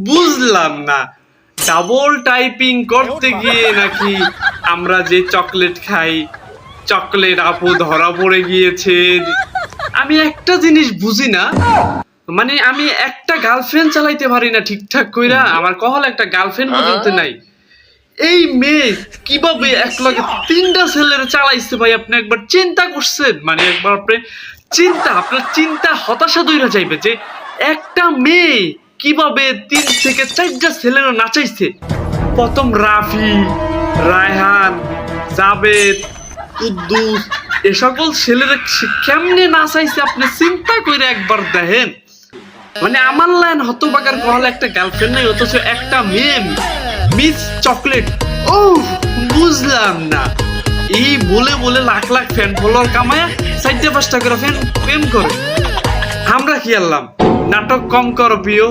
বুঝলাম না, double typing করতে গিয়ে নাকি আমরা যে চকলেট খাই, চকলেট আপু ধরা পড়ে গিয়েছে। আমি একটা জিনিস বুঝি না, মানে আমি একটা গার্লফ্রেন্ড চালাইতে পারি না ঠিকঠাক কইরা, আমার কহল একটা গার্লফ্রেন্ড পর্যন্ত নাই। এই মেয়ে কিভাবে একলগে তিনটা ছেলের চালাইছে ভাই, আপনি একবার চিন্তা করছেন? মানে একবার আপনি আপনার চিন্তা হতাশা দইরা যাইবে যে একটা মেয়ে কিভাবে 3 থেকে 4টা ছেলের নাচাইছে। প্রথম রাফি, রায়হান, জাবেদ, কুদ্দুস, এ সকল ছেলেরা কেমনে নাচাইছে আপনি চিন্তা করে একবার দেখেন। মানে আমার লাইন হতবাগার কহলে একটা গার্লফ্রেন্ড নাই, অথচ একটা মেয়ে মিস চকলেট। ও বুঝলাম না, এই বলে বলে লাখ লাখ ফ্যান ফলোয়ার কামায়া 4টা 5টা করে ফ্যান প্রেম করে। আমরা কি আনলাম? নাটক কম করো প্রিয়।